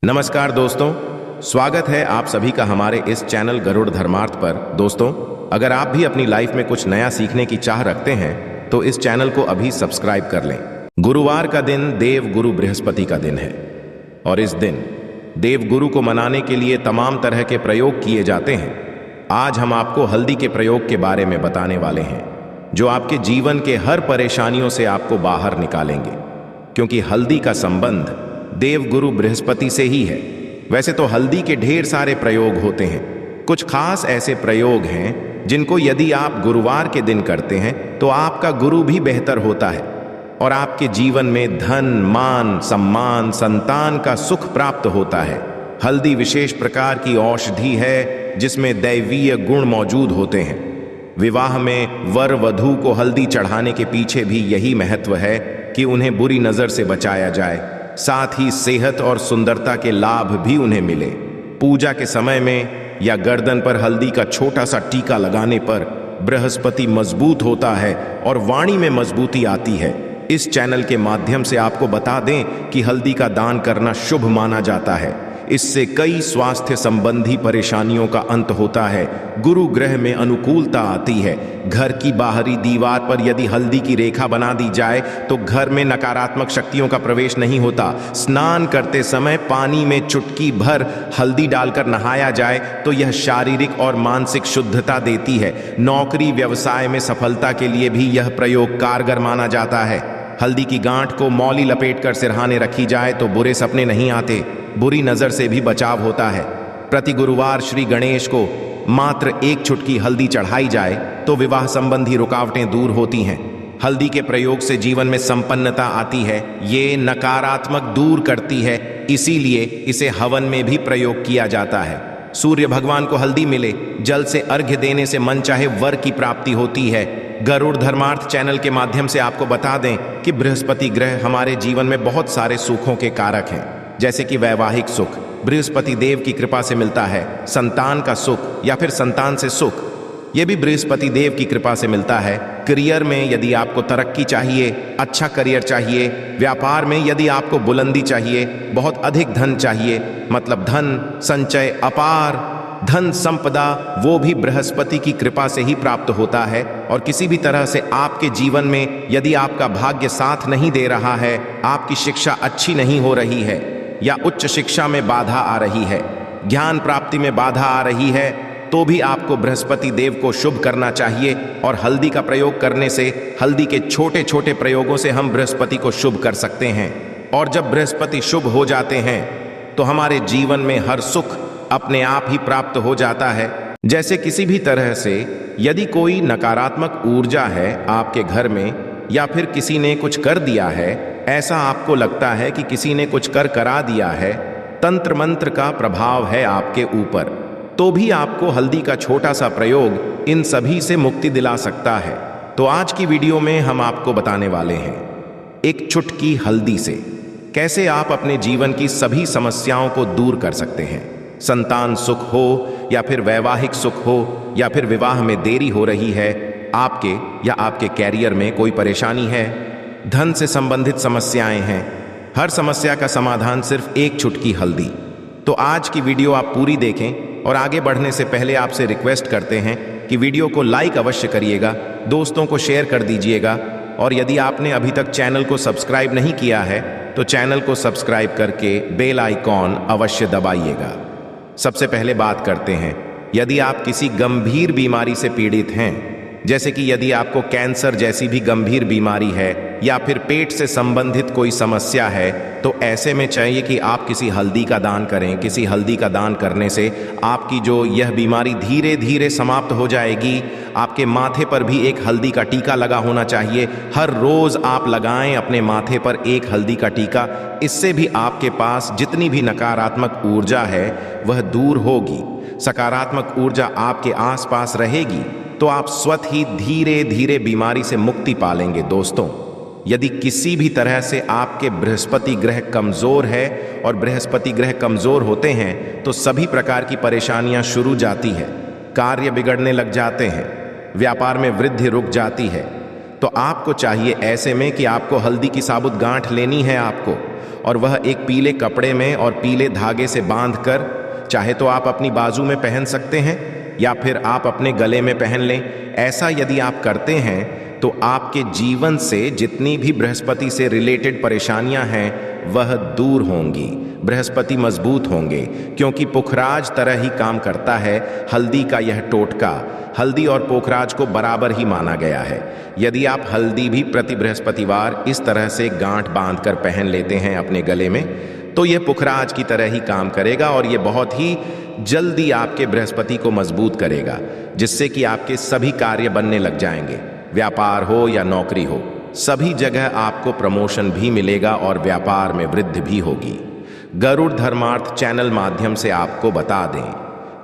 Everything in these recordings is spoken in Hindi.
नमस्कार दोस्तों, स्वागत है आप सभी का हमारे इस चैनल गरुड़ धर्मार्थ पर। दोस्तों, अगर आप भी अपनी लाइफ में कुछ नया सीखने की चाह रखते हैं तो इस चैनल को अभी सब्सक्राइब कर लें। गुरुवार का दिन देव गुरु बृहस्पति का दिन है और इस दिन देव गुरु को मनाने के लिए तमाम तरह के प्रयोग किए जाते हैं। आज हम आपको हल्दी के प्रयोग के बारे में बताने वाले हैं जो आपके जीवन के हर परेशानियों से आपको बाहर निकालेंगे, क्योंकि हल्दी का संबंध देव गुरु बृहस्पति से ही है। वैसे तो हल्दी के ढेर सारे प्रयोग होते हैं, कुछ खास ऐसे प्रयोग हैं जिनको यदि आप गुरुवार के दिन करते हैं तो आपका गुरु भी बेहतर होता है और आपके जीवन में धन, मान, सम्मान, संतान का सुख प्राप्त होता है। हल्दी विशेष प्रकार की औषधि है जिसमें दैवीय गुण मौजूद होते हैं। विवाह में वर वधू को हल्दी चढ़ाने के पीछे भी यही महत्व है कि उन्हें बुरी नजर से बचाया जाए, साथ ही सेहत और सुंदरता के लाभ भी उन्हें मिले। पूजा के समय में या गर्दन पर हल्दी का छोटा सा टीका लगाने पर बृहस्पति मजबूत होता है और वाणी में मजबूती आती है। इस चैनल के माध्यम से आपको बता दें कि हल्दी का दान करना शुभ माना जाता है। इससे कई स्वास्थ्य संबंधी परेशानियों का अंत होता है, गुरु ग्रह में अनुकूलता आती है। घर की बाहरी दीवार पर यदि हल्दी की रेखा बना दी जाए तो घर में नकारात्मक शक्तियों का प्रवेश नहीं होता। स्नान करते समय पानी में चुटकी भर हल्दी डालकर नहाया जाए तो यह शारीरिक और मानसिक शुद्धता देती है। नौकरी व्यवसाय में सफलता के लिए भी यह प्रयोग कारगर माना जाता है। हल्दी की गांठ को मौली लपेटकर सिरहाने रखी जाए तो बुरे सपने नहीं आते, बुरी नजर से भी बचाव होता है। प्रति गुरुवार श्री गणेश को मात्र एक चुटकी हल्दी चढ़ाई जाए तो विवाह संबंधी रुकावटें दूर होती हैं। हल्दी के प्रयोग से जीवन में संपन्नता आती है, ये नकारात्मक दूर करती है, इसीलिए इसे हवन में भी प्रयोग किया जाता है। सूर्य भगवान को हल्दी मिले, जल से अर्घ्य देने से मन चाहे वर की प्राप्ति होती है। गरुड़ धर्मार्थ चैनल के माध्यम से आपको बता दें कि बृहस्पति ग्रह हमारे जीवन में बहुत सारे सुखों के कारक हैं, जैसे कि वैवाहिक सुख बृहस्पति देव की कृपा से मिलता है, संतान का सुख या फिर संतान से सुख ये भी बृहस्पति देव की कृपा से मिलता है। करियर में यदि आपको तरक्की चाहिए, अच्छा करियर चाहिए, व्यापार में यदि आपको बुलंदी चाहिए, बहुत अधिक धन चाहिए, मतलब धन संचय, अपार धन संपदा, वो भी बृहस्पति की कृपा से ही प्राप्त होता है। और किसी भी तरह से आपके जीवन में यदि आपका भाग्य साथ नहीं दे रहा है, आपकी शिक्षा अच्छी नहीं हो रही है या उच्च शिक्षा में बाधा आ रही है, ज्ञान प्राप्ति में बाधा आ रही है, तो भी आपको बृहस्पति देव को शुभ करना चाहिए। और हल्दी का प्रयोग करने से, हल्दी के छोटे छोटे प्रयोगों से हम बृहस्पति को शुभ कर सकते हैं। और जब बृहस्पति शुभ हो जाते हैं तो हमारे जीवन में हर सुख अपने आप ही प्राप्त हो जाता है। जैसे किसी भी तरह से यदि कोई नकारात्मक ऊर्जा है आपके घर में या फिर किसी ने कुछ कर दिया है, ऐसा आपको लगता है कि किसी ने कुछ करा दिया है, तंत्र मंत्र का प्रभाव है आपके ऊपर, तो भी आपको हल्दी का छोटा सा प्रयोग इन सभी से मुक्ति दिला सकता है। तो आज की वीडियो में हम आपको बताने वाले हैं एक चुटकी हल्दी से कैसे आप अपने जीवन की सभी समस्याओं को दूर कर सकते हैं। संतान सुख हो या फिर वैवाहिक सुख हो या फिर विवाह में देरी हो रही है, आपके या आपके कैरियर में कोई परेशानी है, धन से संबंधित समस्याएं हैं, हर समस्या का समाधान सिर्फ एक चुटकी हल्दी। तो आज की वीडियो आप पूरी देखें और आगे बढ़ने से पहले आपसे रिक्वेस्ट करते हैं कि वीडियो को लाइक अवश्य करिएगा, दोस्तों को शेयर कर दीजिएगा और यदि आपने अभी तक चैनल को सब्सक्राइब नहीं किया है तो चैनल को सब्सक्राइब करके बेल आइकॉन अवश्य दबाइएगा। सबसे पहले बात करते हैं, यदि आप किसी गंभीर बीमारी से पीड़ित हैं, जैसे कि यदि आपको कैंसर जैसी भी गंभीर बीमारी है या फिर पेट से संबंधित कोई समस्या है, तो ऐसे में चाहिए कि आप किसी हल्दी का दान करें। किसी हल्दी का दान करने से आपकी जो यह बीमारी धीरे धीरे समाप्त हो जाएगी। आपके माथे पर भी एक हल्दी का टीका लगा होना चाहिए। हर रोज आप लगाएं अपने माथे पर एक हल्दी का टीका, इससे भी आपके पास जितनी भी नकारात्मक ऊर्जा है वह दूर होगी, सकारात्मक ऊर्जा आपके आसपास रहेगी, तो आप स्वतः ही धीरे धीरे बीमारी से मुक्ति पालेंगे। दोस्तों, यदि किसी भी तरह से आपके बृहस्पति ग्रह कमजोर है और बृहस्पति ग्रह कमजोर होते हैं तो सभी प्रकार की परेशानियां शुरू जाती है, कार्य बिगड़ने लग जाते हैं, व्यापार में वृद्धि रुक जाती है, तो आपको चाहिए ऐसे में कि आपको हल्दी की साबुत गांठ लेनी है आपको, और वह एक पीले कपड़े में और पीले धागे से बांध कर, चाहे तो आप अपनी बाजू में पहन सकते हैं या फिर आप अपने गले में पहन लें। ऐसा यदि आप करते हैं तो आपके जीवन से जितनी भी बृहस्पति से रिलेटेड परेशानियां हैं वह दूर होंगी। बृहस्पति मजबूत होंगे, क्योंकि पुखराज तरह ही काम करता है हल्दी का यह टोटका। हल्दी और पोखराज को बराबर ही माना गया है। यदि आप हल्दी भी प्रति बृहस्पतिवार इस तरह से गांठ बांध कर पहन लेते हैं अपने गले में, तो यह पुखराज की तरह ही काम करेगा और यह बहुत ही जल्दी आपके बृहस्पति को मजबूत करेगा, जिससे कि आपके सभी कार्य बनने लग जाएंगे। व्यापार हो या नौकरी हो, सभी जगह आपको प्रमोशन भी मिलेगा और व्यापार में वृद्धि भी होगी। गरुड़ धर्मार्थ चैनल माध्यम से आपको बता दें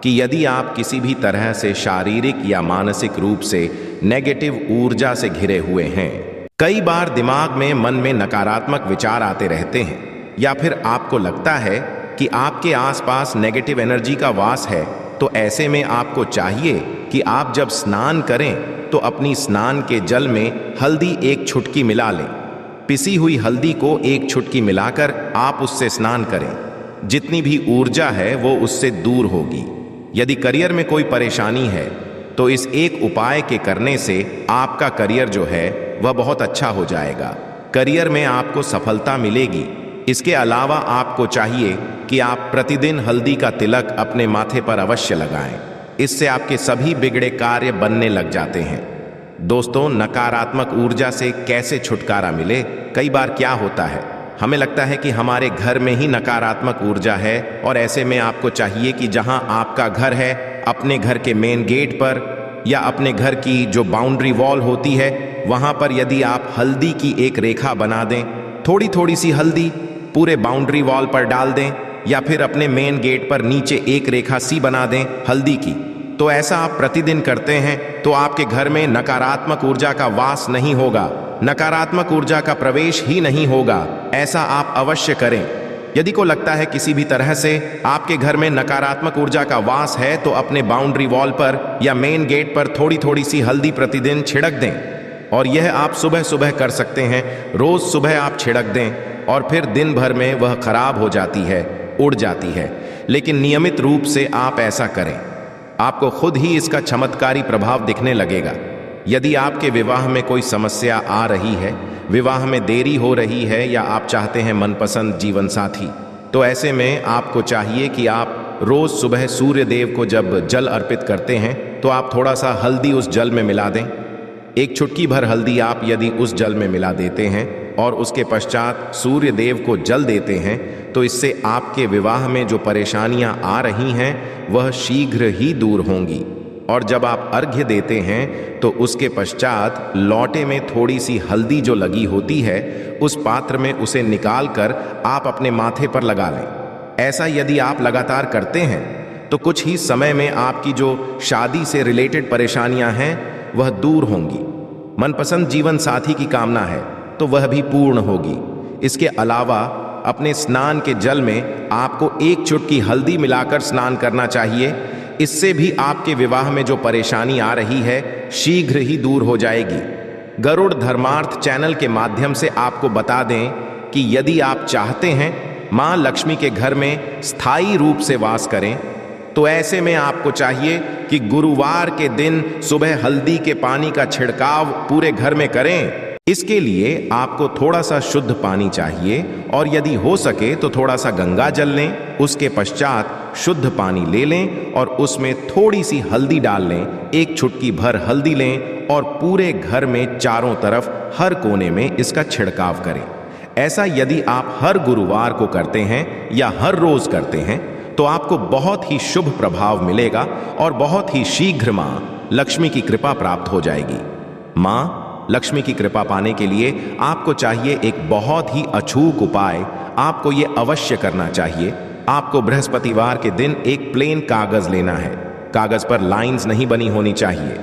कि यदि आप किसी भी तरह से शारीरिक या मानसिक रूप से नेगेटिव ऊर्जा से घिरे हुए हैं, कई बार दिमाग में मन में नकारात्मक विचार आते रहते हैं, या फिर आपको लगता है कि आपके आसपास नेगेटिव एनर्जी का वास है, तो ऐसे में आपको चाहिए कि आप जब स्नान करें तो अपनी स्नान के जल में हल्दी एक चुटकी मिला लें। पिसी हुई हल्दी को एक चुटकी मिलाकर आप उससे स्नान करें। जितनी भी ऊर्जा है वो उससे दूर होगी। यदि करियर में कोई परेशानी है तो इस एक उपाय के करने से आपका करियर जो है वह बहुत अच्छा हो जाएगा। करियर में आपको सफलता मिलेगी। इसके अलावा आपको चाहिए कि आप प्रतिदिन हल्दी का तिलक अपने माथे पर अवश्य लगाएं। इससे आपके सभी बिगड़े कार्य बनने लग जाते हैं। दोस्तों, नकारात्मक ऊर्जा से कैसे छुटकारा मिले? कई बार क्या होता है, हमें लगता है कि हमारे घर में ही नकारात्मक ऊर्जा है, और ऐसे में आपको चाहिए कि जहां आपका घर है, अपने घर के मेन गेट पर या अपने घर की जो बाउंड्री वॉल होती है, वहां पर यदि आप हल्दी की एक रेखा बना दें, थोड़ी थोड़ी सी हल्दी पूरे बाउंड्री वॉल पर डाल दें, या फिर अपने मेन गेट पर नीचे एक रेखा सी बना दें हल्दी की, तो ऐसा आप प्रतिदिन करते हैं तो आपके घर में नकारात्मक ऊर्जा का वास नहीं होगा, नकारात्मक ऊर्जा का प्रवेश ही नहीं होगा। ऐसा आप अवश्य करें। यदि को लगता है किसी भी तरह से आपके घर में नकारात्मक ऊर्जा का वास है, तो अपने बाउंड्री वॉल पर या मेन गेट पर थोड़ी थोड़ी सी हल्दी प्रतिदिन छिड़क दें, और यह आप सुबह सुबह कर सकते हैं। रोज सुबह आप छिड़क दें और फिर दिन भर में वह खराब हो जाती है, उड़ जाती है। लेकिन नियमित रूप से आप ऐसा करें, आपको खुद ही इसका चमत्कारी प्रभाव दिखने लगेगा। यदि आपके विवाह में कोई समस्या आ रही है, विवाह में देरी हो रही है, या आप चाहते हैं मनपसंद जीवन साथी, तो ऐसे में आपको चाहिए कि आप रोज सुबह सूर्य देव को जब जल अर्पित करते हैं तो आप थोड़ा सा हल्दी उस जल में मिला दें। एक चुटकी भर हल्दी आप यदि उस जल में मिला देते हैं और उसके पश्चात सूर्य देव को जल देते हैं, तो इससे आपके विवाह में जो परेशानियां आ रही हैं वह शीघ्र ही दूर होंगी। और जब आप अर्घ्य देते हैं तो उसके पश्चात लौटे में थोड़ी सी हल्दी जो लगी होती है, उस पात्र में उसे निकाल कर आप अपने माथे पर लगा लें। ऐसा यदि आप लगातार करते हैं तो कुछ ही समय में आपकी जो शादी से रिलेटेड परेशानियां हैं वह दूर होंगी। मनपसंद जीवन साथी की कामना है तो वह भी पूर्ण होगी। इसके अलावा अपने स्नान के जल में आपको एक चुटकी हल्दी मिलाकर स्नान करना चाहिए। इससे भी आपके विवाह में जो परेशानी आ रही है शीघ्र ही दूर हो जाएगी। गरुड़ धर्मार्थ चैनल के माध्यम से आपको बता दें कि यदि आप चाहते हैं मां लक्ष्मी के घर में स्थायी रूप से वास करें, तो ऐसे में आपको चाहिए कि गुरुवार के दिन सुबह हल्दी के पानी का छिड़काव पूरे घर में करें। इसके लिए आपको थोड़ा सा शुद्ध पानी चाहिए, और यदि हो सके तो थोड़ा सा गंगा जल लें। उसके पश्चात शुद्ध पानी ले लें और उसमें थोड़ी सी हल्दी डाल लें। एक चुटकी भर हल्दी लें और पूरे घर में चारों तरफ हर कोने में इसका छिड़काव करें। ऐसा यदि आप हर गुरुवार को करते हैं या हर रोज करते हैं तो आपको बहुत ही शुभ प्रभाव मिलेगा और बहुत ही शीघ्र मां लक्ष्मी की कृपा प्राप्त हो जाएगी। मां लक्ष्मी की कृपा पाने के लिए आपको चाहिए एक बहुत ही अचूक उपाय। आपको ये अवश्य करना चाहिए। आपको बृहस्पतिवार के दिन एक प्लेन कागज लेना है। कागज पर लाइंस नहीं बनी होनी चाहिए।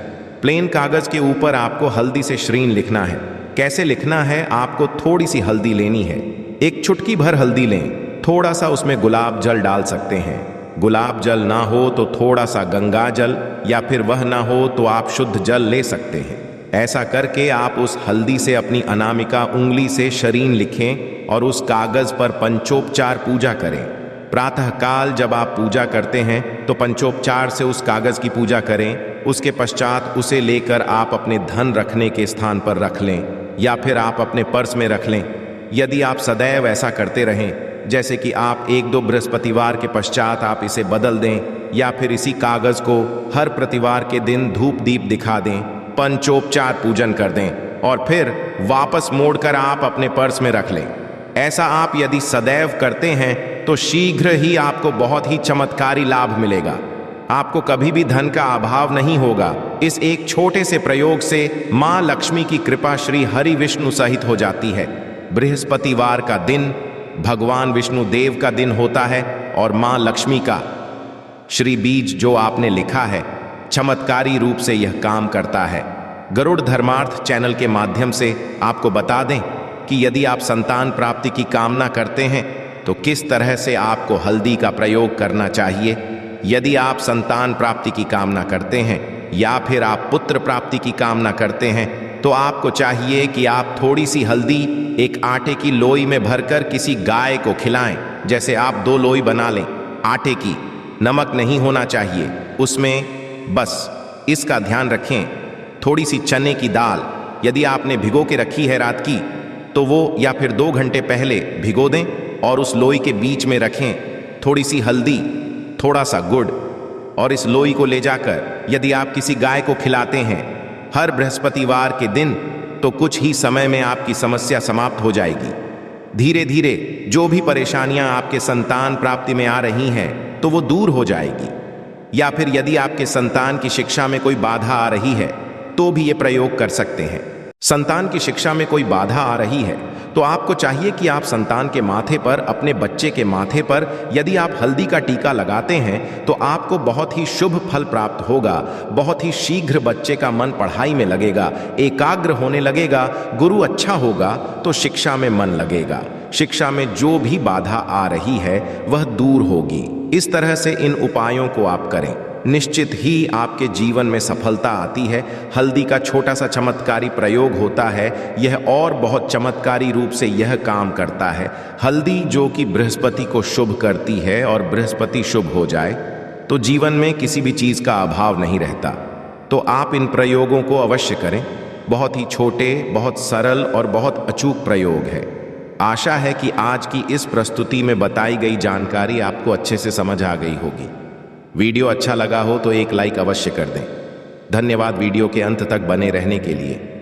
प्लेन कागज के ऊपर आपको हल्दी से श्रीन लिखना है। कैसे लिखना है? आपको थोड़ी सी हल्दी लेनी है, एक चुटकी भर हल्दी लें, थोड़ा सा उसमें गुलाब जल डाल सकते हैं। गुलाब जल ना हो तो थोड़ा सा गंगा जल, या फिर वह ना हो तो आप शुद्ध जल ले सकते हैं। ऐसा करके आप उस हल्दी से अपनी अनामिका उंगली से शरीन लिखें और उस कागज पर पंचोपचार पूजा करें। प्रातःकाल जब आप पूजा करते हैं तो पंचोपचार से उस कागज की पूजा करें। उसके पश्चात उसे लेकर आप अपने धन रखने के स्थान पर रख लें या फिर आप अपने पर्स में रख लें। यदि आप सदैव ऐसा करते रहें, जैसे कि आप 1-2 बृहस्पतिवार के पश्चात आप इसे बदल दें या फिर इसी कागज को हर प्रतिवार के दिन धूप दीप दिखा दें, पंचोपचार पूजन कर दें और फिर वापस मोड़कर आप अपने पर्स में रख लें। ऐसा आप यदि सदैव करते हैं तो शीघ्र ही आपको बहुत ही चमत्कारी लाभ मिलेगा। आपको कभी भी धन का अभाव नहीं होगा। इस एक छोटे से प्रयोग से मां लक्ष्मी की कृपा श्री हरि विष्णु सहित हो जाती है। बृहस्पतिवार का दिन भगवान विष्णु देव का दिन होता है और मां लक्ष्मी का श्री बीज जो आपने लिखा है चमत्कारी रूप से यह काम करता है। गरुड़ धर्मार्थ चैनल के माध्यम से आपको बता दें कि यदि आप संतान प्राप्ति की कामना करते हैं तो किस तरह से आपको हल्दी का प्रयोग करना चाहिए। यदि आप संतान प्राप्ति की कामना करते हैं या फिर आप पुत्र प्राप्ति की कामना करते हैं तो आपको चाहिए कि आप थोड़ी सी हल्दी एक आटे की लोई में भरकर किसी गाय को खिलाएं। जैसे आप 2 लोई बना लें आटे की, नमक नहीं होना चाहिए उसमें। बस इसका ध्यान रखें। थोड़ी सी चने की दाल यदि आपने भिगो के रखी है रात की तो वो या फिर 2 घंटे पहले भिगो दें और उस लोई के बीच में रखें थोड़ी सी हल्दी, थोड़ा सा गुड़ और इस लोई को ले जाकर यदि आप किसी गाय को खिलाते हैं हर बृहस्पतिवार के दिन तो कुछ ही समय में आपकी समस्या समाप्त हो जाएगी। धीरे धीरे जो भी परेशानियां आपके संतान प्राप्ति में आ रही हैं तो वो दूर हो जाएगी। या फिर यदि आपके संतान की शिक्षा में कोई बाधा आ रही है तो भी ये प्रयोग कर सकते हैं। संतान की शिक्षा में कोई बाधा आ रही है तो आपको चाहिए कि आप संतान के माथे पर, अपने बच्चे के माथे पर यदि आप हल्दी का टीका लगाते हैं तो आपको बहुत ही शुभ फल प्राप्त होगा। बहुत ही शीघ्र बच्चे का मन पढ़ाई में लगेगा, एकाग्र होने लगेगा। गुरु अच्छा होगा तो शिक्षा में मन लगेगा। शिक्षा में जो भी बाधा आ रही है वह दूर होगी। इस तरह से इन उपायों को आप करें, निश्चित ही आपके जीवन में सफलता आती है। हल्दी का छोटा सा चमत्कारी प्रयोग होता है, यह और बहुत चमत्कारी रूप से यह काम करता है। हल्दी जो कि बृहस्पति को शुभ करती है और बृहस्पति शुभ हो जाए तो जीवन में किसी भी चीज़ का अभाव नहीं रहता। तो आप इन प्रयोगों को अवश्य करें। बहुत ही छोटे, बहुत सरल और बहुत अचूक प्रयोग है। आशा है कि आज की इस प्रस्तुति में बताई गई जानकारी आपको अच्छे से समझ आ गई होगी। वीडियो अच्छा लगा हो तो एक लाइक अवश्य कर दें। धन्यवाद वीडियो के अंत तक बने रहने के लिए।